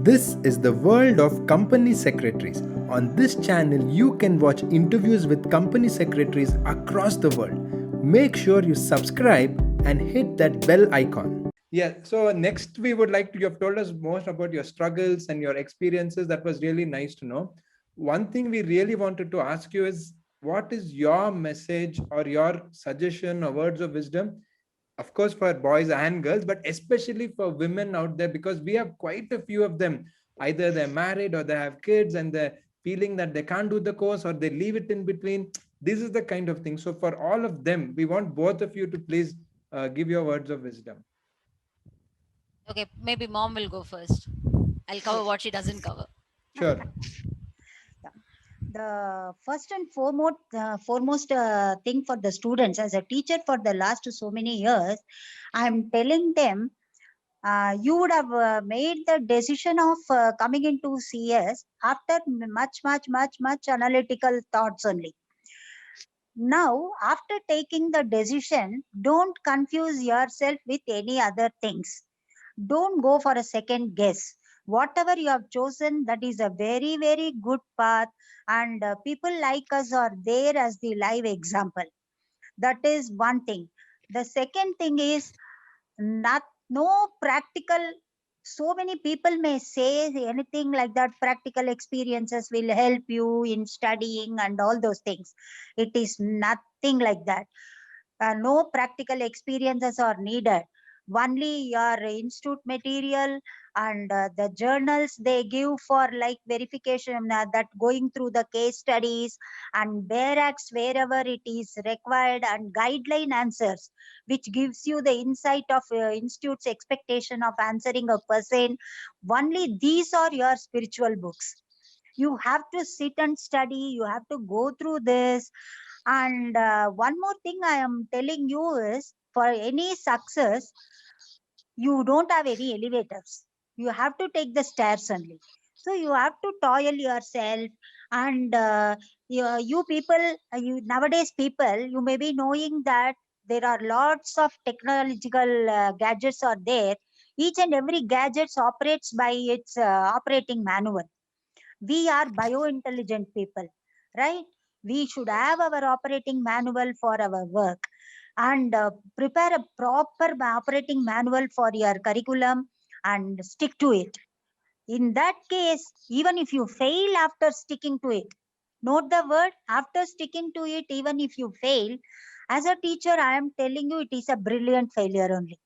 This is the world of company secretaries. On this channel, you can watch interviews with company secretaries across the world. Make sure you subscribe and hit that bell icon. Yeah, so next we would like to, you have told us most about your struggles and your experiences. That was really nice to know. One thing we really wanted to ask you is, what is your message or your suggestion or words of wisdom, of course for boys and girls, but especially for women out there, because we have quite a few of them. Either they're married or they have kids and they're feeling that they can't do the course or they leave it in between. This is the kind of thing. So for all of them, we want both of you to please give your words of wisdom. Okay, maybe mom will go first. I'll cover what she doesn't cover. Sure. The first and foremost thing for the students, as a teacher for the last so many years, I'm telling them, you would have made the decision of coming into CS after much analytical thoughts only. Now, after taking the decision, don't confuse yourself with any other things. Don't go for a second guess. Whatever you have chosen, that is a very good path, and people like us are there as the live example. That is one thing. The second thing is, not no practical. So many people may say anything like that, practical experiences will help you in studying and all those things. It is nothing like that. No practical experiences are needed. Only your institute material and the journals they give for like verification, that going through the case studies and barracks wherever it is required, and guideline answers which gives you the insight of institute's expectation of answering a person. Only these are your spiritual books. You have to sit and study, you have to go through this. And one more thing I am telling you is, for any success, you don't have any elevators. You have to take the stairs only. So you have to toil yourself. And you people, you nowadays people, you may be knowing that there are lots of technological gadgets are there. Each and every gadget operates by its operating manual. We are biointelligent people, right? We should have our operating manual for our work, and prepare a proper operating manual for your curriculum and stick to it. In that case, even if you fail after sticking to it, note the word after sticking to it, even if you fail, as a teacher, I am telling you, it is a brilliant failure only.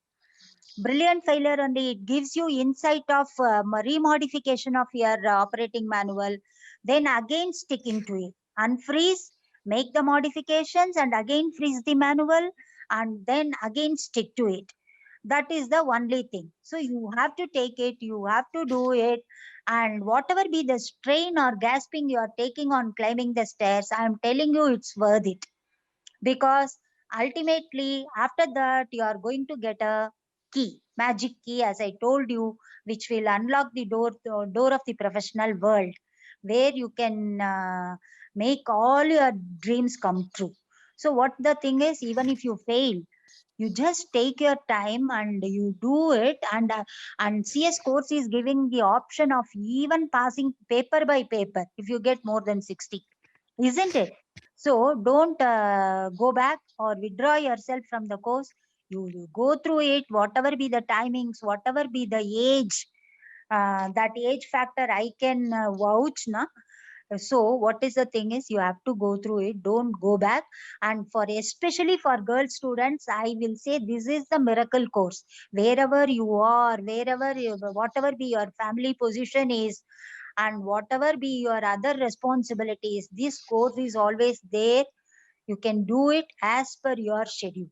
Brilliant failure only. It gives you insight of remodification of your operating manual, then again sticking to it, unfreeze, make the modifications, and again freeze the manual, and then again stick to it. That is the only thing. So you have to take it, you have to do it, and whatever be the strain or gasping you are taking on climbing the stairs, I am telling you, it's worth it. Because ultimately after that you are going to get a key, magic key, as I told you, which will unlock the door of the professional world, where you can make all your dreams come true. So what the thing is, even if you fail, you just take your time and you do it. And CS course is giving the option of even passing paper by paper if you get more than 60, isn't it? So don't go back or withdraw yourself from the course. You go through it, whatever be the timings, whatever be the age, that age factor I can vouch, na. So what is the thing is, you have to go through it, don't go back. And for especially for girl students, I will say this is the miracle course. Wherever you are, wherever you, whatever be your family position is, and whatever be your other responsibilities, this course is always there. You can do it as per your schedule.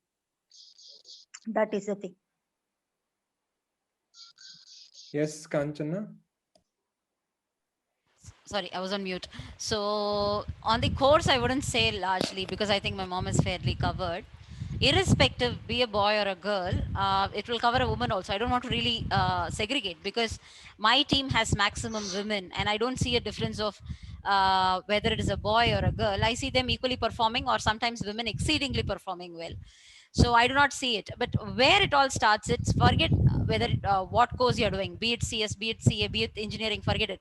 That is the thing. Yes, Kanchana. Sorry, I was on mute. So on the course, I wouldn't say largely because I think my mom is fairly covered. Irrespective, be a boy or a girl, it will cover a woman also. I don't want to really segregate because my team has maximum women, and I don't see a difference of whether it is a boy or a girl. I see them equally performing, or sometimes women exceedingly performing well. So I do not see it. But where it all starts, it's forget whether what course you're doing, be it CS, be it CA, be it engineering, forget it.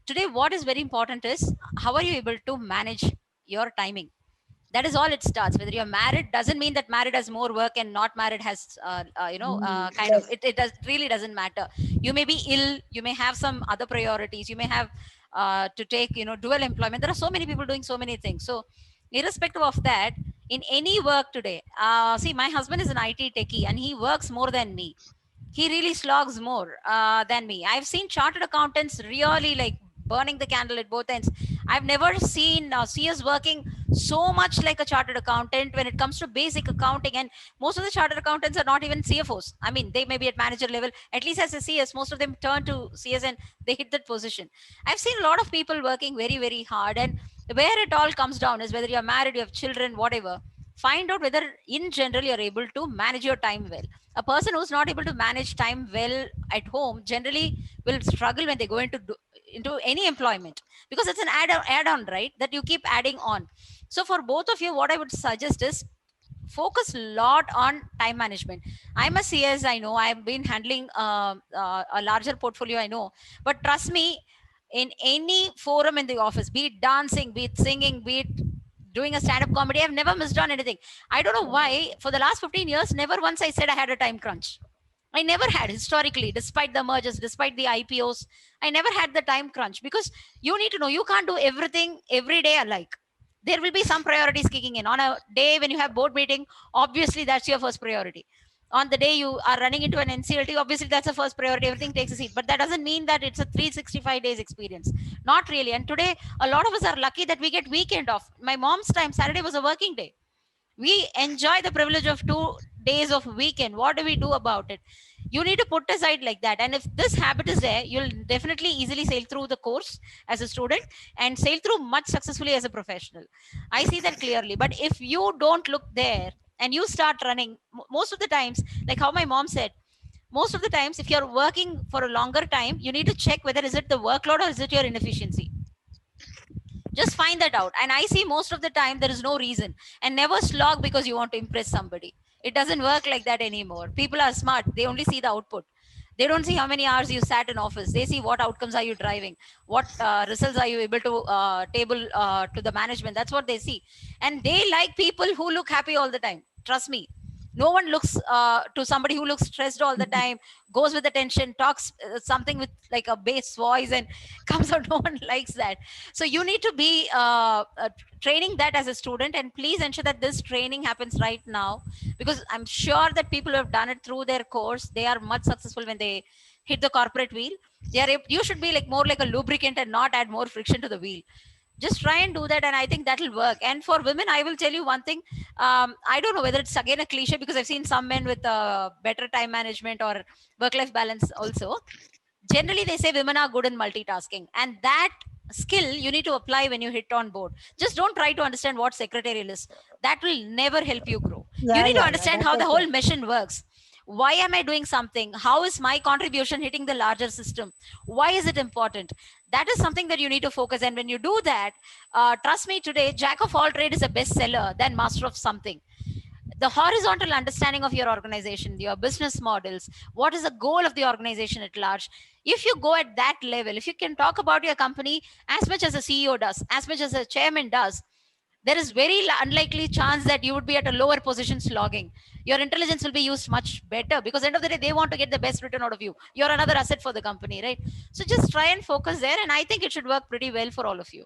Today, what is very important is how are you able to manage your timing. That is all it starts. Whether you're married doesn't mean that married has more work and not married has kind of Yes. it does really doesn't matter. You may be ill, you may have some other priorities, you may have to take dual employment. There are so many people doing so many things. So irrespective of that, in any work today, see, my husband is an IT techie and he works more than me. He really slogs more than me. I've seen chartered accountants really like burning the candle at both ends. I've never seen CS working so much like a chartered accountant when it comes to basic accounting. And most of the chartered accountants are not even CFOs. I mean, they may be at manager level, at least as a CS. Most of them turn to CS and they hit that position. I've seen a lot of people working very, very hard. And where it all comes down is whether you're married, you have children, whatever. Find out whether in general you're able to manage your time well. A person who's not able to manage time well at home generally will struggle when they go into any employment, because it's an add-on, right, that you keep adding on. So for both of you, what I would suggest is focus a lot on time management. I'm a CS, I know, I've been handling a larger portfolio, I know, but trust me, in any forum in the office, be it dancing, be it singing, be it doing a stand-up comedy, I've never missed on anything. I don't know why for the last 15 years never once I said I had a time crunch. I never had historically, despite the mergers, despite the IPOs. I never had the time crunch, because you need to know you can't do everything every day alike. There will be some priorities kicking in. On a day when you have board meeting, obviously that's your first priority. On the day you are running into an NCLT, obviously that's the first priority. Everything takes a seat. But that doesn't mean that it's a 365 days experience. Not really. And today, a lot of us are lucky that we get weekend off. My mom's time, Saturday was a working day. We enjoy the privilege of 2 days of weekend. What do we do about it? You need to put aside like that. And if this habit is there, you'll definitely easily sail through the course as a student and sail through much successfully as a professional. I see that clearly. But if you don't look there and you start running, most of the times, like how my mom said, most of the times if you're working for a longer time, you need to check whether is it the workload or is it your inefficiency. Just find that out. And I see most of the time there is no reason. And never slog because you want to impress somebody. It doesn't work like that anymore. People are smart. They only see the output. They don't see how many hours you sat in office. They see what outcomes are you driving, what results are you able to table to the management. That's what they see. And they like people who look happy all the time. Trust me. No one looks to somebody who looks stressed all the time, goes with attention, talks something with like a bass voice and comes out. No one likes that. So you need to be training that as a student, and please ensure that this training happens right now, because I'm sure that people who have done it through their course, they are much successful when they hit the corporate wheel. You should be like more like a lubricant and not add more friction to the wheel. Just try and do that, and I think that'll work. And for women, I will tell you one thing. I don't know whether it's again a cliche, because I've seen some men with better time management or work life balance also. Generally they say women are good in multitasking, and that skill you need to apply when you hit on board. Just don't try to understand what secretarial is. That will never help you grow. You Yeah, need to yeah, yeah. understand That's how the okay. whole mission works. Why am I doing something? How is my contribution hitting the larger system? Why is it important? That is something that you need to focus. And when you do that, trust me, today jack of all trade is a bestseller than master of something. The horizontal understanding of your organization, your business models, what is the goal of the organization at large. If you go at that level, if you can talk about your company as much as a CEO does, as much as a chairman does, there is very unlikely chance that you would be at a lower position slogging. Your intelligence will be used much better, because end of the day they want to get the best return out of you. You're another asset for the company, right? So just try and focus there, and I think it should work pretty well for all of you.